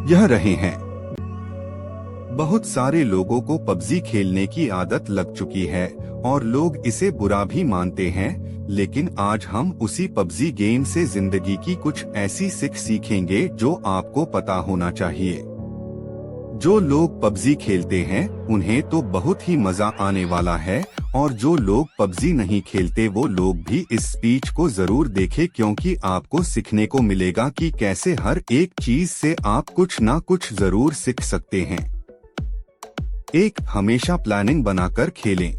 यह रहे हैं। बहुत सारे लोगों को पबजी खेलने की आदत लग चुकी है और लोग इसे बुरा भी मानते हैं, लेकिन आज हम उसी पबजी गेम से जिंदगी की कुछ ऐसी सीख सीखेंगे जो आपको पता होना चाहिए। जो लोग पबजी खेलते हैं उन्हें तो बहुत ही मजा आने वाला है, और जो लोग पबजी नहीं खेलते वो लोग भी इस स्पीच को जरूर देखें, क्योंकि आपको सीखने को मिलेगा कि कैसे हर एक चीज से आप कुछ ना कुछ जरूर सीख सकते हैं। एक, हमेशा प्लानिंग बनाकर खेलें।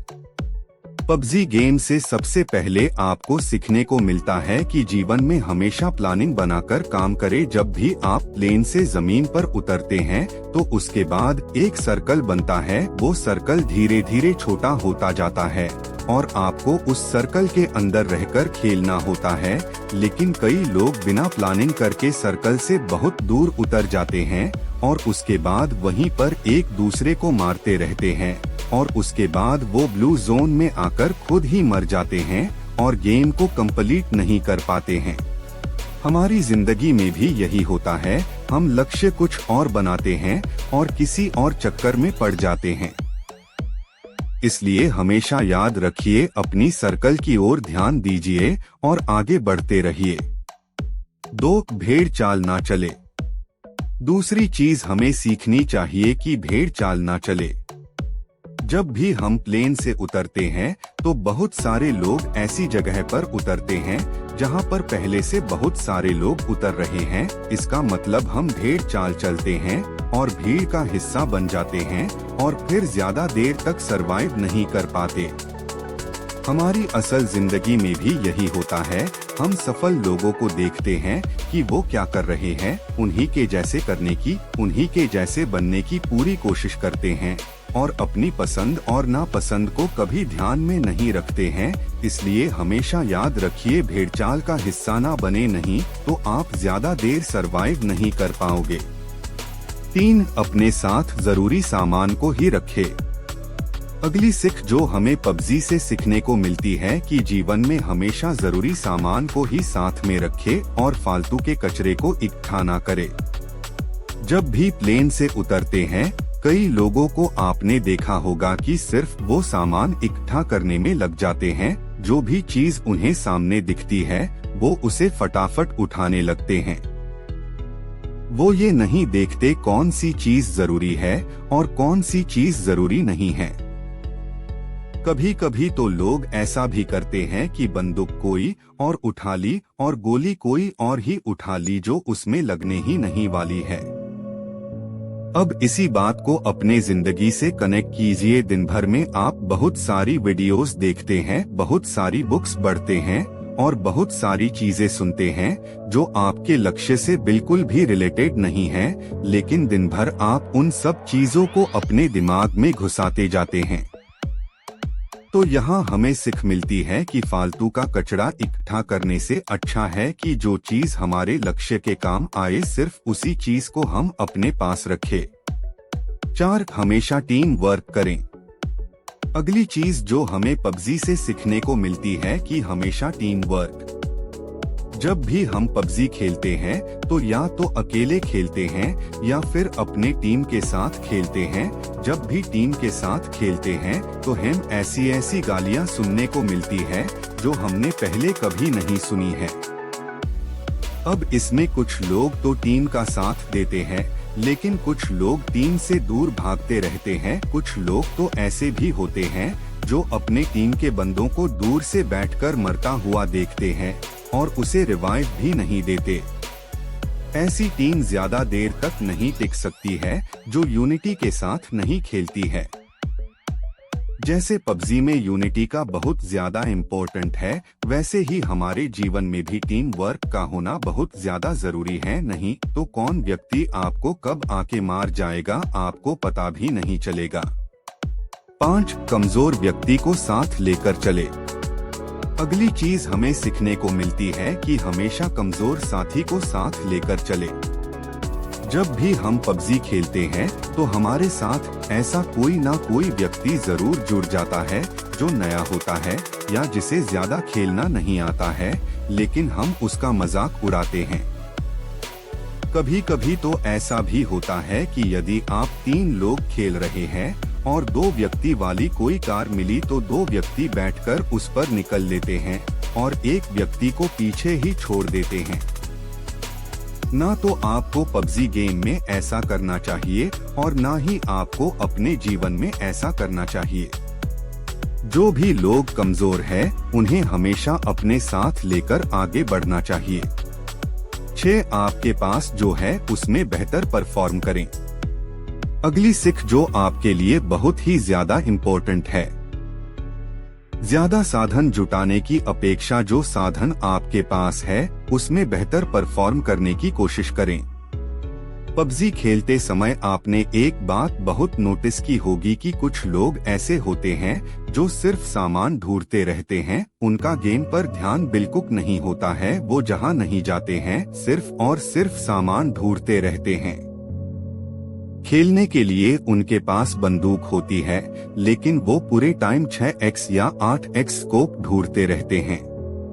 पबजी गेम से सबसे पहले आपको सीखने को मिलता है कि जीवन में हमेशा प्लानिंग बनाकर काम करें। जब भी आप प्लेन से जमीन पर उतरते हैं तो उसके बाद एक सर्कल बनता है, वो सर्कल धीरे धीरे छोटा होता जाता है और आपको उस सर्कल के अंदर रहकर खेलना होता है। लेकिन कई लोग बिना प्लानिंग करके सर्कल से बहुत दूर उतर जाते हैं और उसके बाद वहीं पर एक दूसरे को मारते रहते हैं और उसके बाद वो ब्लू जोन में आकर खुद ही मर जाते हैं और गेम को कंप्लीट नहीं कर पाते हैं। हमारी जिंदगी में भी यही होता है, हम लक्ष्य कुछ और बनाते हैं और किसी और चक्कर में पड़ जाते हैं। इसलिए हमेशा याद रखिए, अपनी सर्कल की ओर ध्यान दीजिए और आगे बढ़ते रहिए। 2, भेड़ चाल ना चले। दूसरी चीज हमें सीखनी चाहिए कि भेड़ चाल ना चले। जब भी हम प्लेन से उतरते हैं तो बहुत सारे लोग ऐसी जगह पर उतरते हैं जहां पर पहले से बहुत सारे लोग उतर रहे हैं। इसका मतलब हम भेड़ चाल चलते हैं और भीड़ का हिस्सा बन जाते हैं और फिर ज्यादा देर तक सरवाइव नहीं कर पाते। हमारी असल जिंदगी में भी यही होता है। हम सफल लोगों को देखते हैं कि वो क्या कर रहे हैं, उन्हीं के जैसे करने की, उन्हीं के जैसे बनने की पूरी कोशिश करते हैं और अपनी पसंद और नापसंद को कभी ध्यान में नहीं रखते हैं। इसलिए हमेशा याद रखिए, भेड़चाल का हिस्सा ना बने, नहीं तो आप ज्यादा देर सरवाइव नहीं कर पाओगे। 3, अपने साथ जरूरी सामान को ही रखें। अगली सीख जो हमें पबजी से सीखने को मिलती है कि जीवन में हमेशा जरूरी सामान को ही साथ में रखें और फालतू के कचरे को इकट्ठा ना करें। जब भी प्लेन से उतरते हैं कई लोगों को आपने देखा होगा कि सिर्फ वो सामान इकट्ठा करने में लग जाते हैं। जो भी चीज उन्हें सामने दिखती है वो उसे फटाफट उठाने लगते हैं। वो ये नहीं देखते कौन सी चीज जरूरी है और कौन सी चीज जरूरी नहीं है। कभी कभी तो लोग ऐसा भी करते हैं कि बंदूक कोई और उठा ली और गोली कोई और ही उठा ली जो उसमें लगने ही नहीं वाली है। अब इसी बात को अपने जिंदगी से कनेक्ट कीजिए। दिन भर में आप बहुत सारी वीडियोस देखते हैं, बहुत सारी बुक्स पढ़ते हैं और बहुत सारी चीजें सुनते हैं जो आपके लक्ष्य से बिल्कुल भी रिलेटेड नहीं है, लेकिन दिन भर आप उन सब चीजों को अपने दिमाग में घुसाते जाते हैं। तो यहाँ हमें सीख मिलती है कि फालतू का कचरा इकट्ठा करने से अच्छा है कि जो चीज हमारे लक्ष्य के काम आए सिर्फ उसी चीज को हम अपने पास रखें। 4, हमेशा टीम वर्क करें। अगली चीज जो हमें पबजी से सीखने को मिलती है कि हमेशा टीम वर्क। जब भी हम पबजी खेलते हैं तो या तो अकेले खेलते हैं या फिर अपने टीम के साथ खेलते हैं। जब भी टीम के साथ खेलते हैं तो हम ऐसी गालियां सुनने को मिलती है जो हमने पहले कभी नहीं सुनी है। अब इसमें कुछ लोग तो टीम का साथ देते हैं, लेकिन कुछ लोग टीम से दूर भागते रहते हैं। कुछ लोग तो ऐसे भी होते हैं जो अपने टीम के बंदों को दूर से बैठकर मरता हुआ देखते हैं और उसे रिवाइव भी नहीं देते। ऐसी टीम ज्यादा देर तक नहीं टिक सकती है जो यूनिटी के साथ नहीं खेलती है। जैसे पबजी में यूनिटी का बहुत ज्यादा इम्पोर्टेंट है, वैसे ही हमारे जीवन में भी टीम वर्क का होना बहुत ज्यादा जरूरी है। नहीं तो कौन व्यक्ति आपको कब आके मार जाएगा आपको पता भी नहीं चलेगा। 5, कमजोर व्यक्ति को साथ लेकर चले। अगली चीज हमें सीखने को मिलती है कि हमेशा कमजोर साथी को साथ लेकर चले। जब भी हम पबजी खेलते हैं तो हमारे साथ ऐसा कोई ना कोई व्यक्ति जरूर जुड़ जाता है जो नया होता है या जिसे ज्यादा खेलना नहीं आता है, लेकिन हम उसका मजाक उड़ाते हैं। कभी कभी तो ऐसा भी होता है कि यदि आप 3 लोग खेल रहे हैं और 2 व्यक्ति वाली कोई कार मिली तो 2 व्यक्ति बैठकर उस पर निकल लेते हैं और एक व्यक्ति को पीछे ही छोड़ देते हैं। ना तो आपको पबजी गेम में ऐसा करना चाहिए और ना ही आपको अपने जीवन में ऐसा करना चाहिए। जो भी लोग कमजोर हैं, उन्हें हमेशा अपने साथ लेकर आगे बढ़ना चाहिए। 6 आपके पास जो है उसमें बेहतर परफॉर्म करें। अगली सीख जो आपके लिए बहुत ही ज्यादा इम्पोर्टेंट है, ज्यादा साधन जुटाने की अपेक्षा जो साधन आपके पास है उसमें बेहतर परफॉर्म करने की कोशिश करें। पबजी खेलते समय आपने एक बात बहुत नोटिस की होगी कि कुछ लोग ऐसे होते हैं जो सिर्फ सामान ढूंढते रहते हैं, उनका गेम पर ध्यान बिल्कुल नहीं होता है, वो जहां नहीं जाते हैं सिर्फ और सिर्फ सामान ढूंढते रहते हैं। खेलने के लिए उनके पास बंदूक होती है लेकिन वो पूरे टाइम 6x या 8x स्कोप ढूंढते रहते हैं।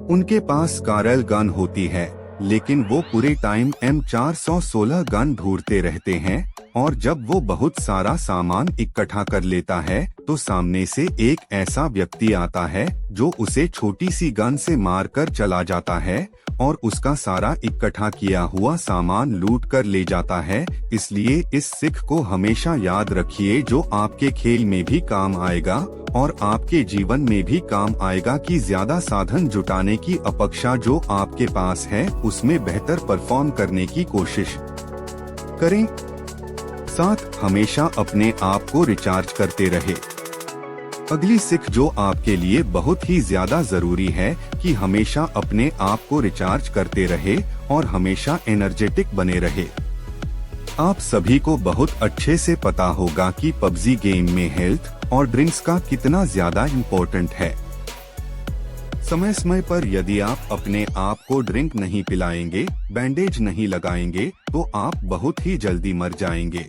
उनके पास कारल गन होती है लेकिन वो पूरे टाइम M416 गन ढूंढते रहते हैं और जब वो बहुत सारा सामान इकट्ठा कर लेता है तो सामने से एक ऐसा व्यक्ति आता है जो उसे छोटी सी गन से मारकर चला जाता है और उसका सारा इकट्ठा किया हुआ सामान लूट कर ले जाता है। इसलिए इस सीख को हमेशा याद रखिए जो आपके खेल में भी काम आएगा और आपके जीवन में भी काम आएगा कि ज्यादा साधन जुटाने की अपेक्षा जो आपके पास है उसमें बेहतर परफॉर्म करने की कोशिश करें। साथ हमेशा अपने आप को रिचार्ज करते रहे। अगली सीख जो आपके लिए बहुत ही ज्यादा जरूरी है कि हमेशा अपने आप को रिचार्ज करते रहे और हमेशा एनर्जेटिक बने रहे। आप सभी को बहुत अच्छे से पता होगा कि पबजी गेम में हेल्थ और ड्रिंक्स का कितना ज्यादा इम्पोर्टेंट है। समय समय पर यदि आप अपने आप को ड्रिंक नहीं पिलाएंगे, बैंडेज नहीं लगाएंगे तो आप बहुत ही जल्दी मर जाएंगे।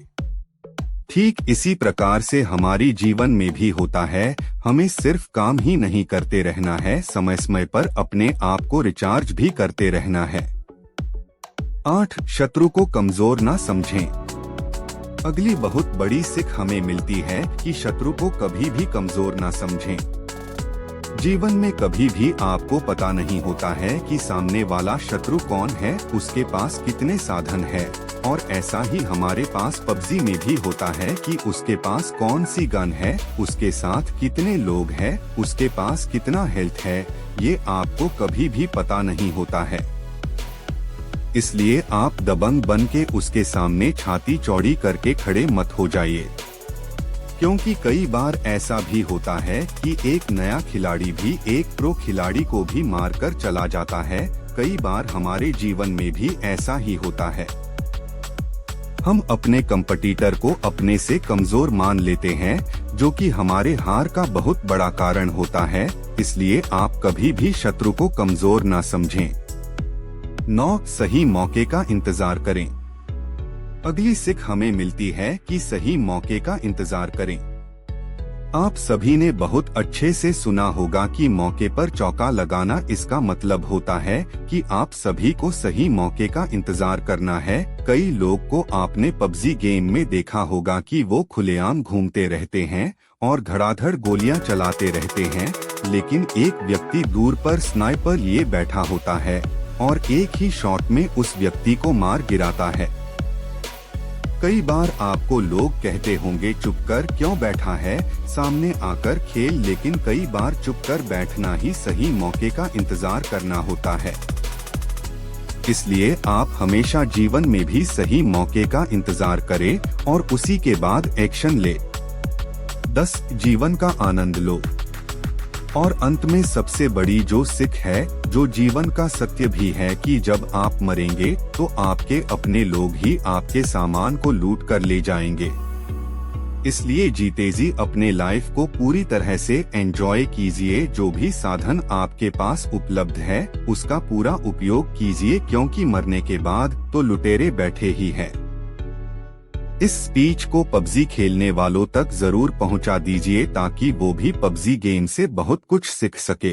ठीक इसी प्रकार से हमारी जीवन में भी होता है, हमें सिर्फ काम ही नहीं करते रहना है, समय समय पर अपने आप को रिचार्ज भी करते रहना है। 8 शत्रु को कमजोर ना समझें। अगली बहुत बड़ी सीख हमें मिलती है कि शत्रु को कभी भी कमजोर ना समझें। जीवन में कभी भी आपको पता नहीं होता है कि सामने वाला शत्रु कौन है, उसके पास कितने साधन है और ऐसा ही हमारे पास पबजी में भी होता है कि उसके पास कौन सी गन है, उसके साथ कितने लोग हैं, उसके पास कितना हेल्थ है, ये आपको कभी भी पता नहीं होता है। इसलिए आप दबंग बन के उसके सामने छाती चौड़ी करके खड़े मत हो जाइए, क्योंकि कई बार ऐसा भी होता है कि एक नया खिलाड़ी भी एक प्रो खिलाड़ी को भी मारकर चला जाता है। कई बार हमारे जीवन में भी ऐसा ही होता है। हम अपने कंपटीटर को अपने से कमजोर मान लेते हैं, जो कि हमारे हार का बहुत बड़ा कारण होता है। इसलिए आप कभी भी शत्रु को कमजोर ना समझें। 9 सही मौके का इंतजार करें। अगली सीख हमें मिलती है कि सही मौके का इंतजार करें। आप सभी ने बहुत अच्छे से सुना होगा कि मौके पर चौका लगाना, इसका मतलब होता है कि आप सभी को सही मौके का इंतजार करना है। कई लोग को आपने पबजी गेम में देखा होगा कि वो खुलेआम घूमते रहते हैं और धड़ाधड़ गोलियां चलाते रहते हैं, लेकिन एक व्यक्ति दूर पर स्नाइपर लिए बैठा होता है और एक ही शॉट में उस व्यक्ति को मार गिराता है। कई बार आपको लोग कहते होंगे चुप कर क्यों बैठा है, सामने आकर खेल, लेकिन कई बार चुप कर बैठना ही सही मौके का इंतजार करना होता है। इसलिए आप हमेशा जीवन में भी सही मौके का इंतजार करें और उसी के बाद एक्शन ले। 10 जीवन का आनंद लो। और अंत में सबसे बड़ी जो सीख है, जो जीवन का सत्य भी है, कि जब आप मरेंगे तो आपके अपने लोग ही आपके सामान को लूट कर ले जाएंगे। इसलिए जीते जी अपने लाइफ को पूरी तरह से एंजॉय कीजिए। जो भी साधन आपके पास उपलब्ध है उसका पूरा उपयोग कीजिए, क्योंकि मरने के बाद तो लुटेरे बैठे ही हैं। इस स्पीच को पबजी खेलने वालों तक जरूर पहुंचा दीजिए ताकि वो भी पबजी गेम से बहुत कुछ सीख सके।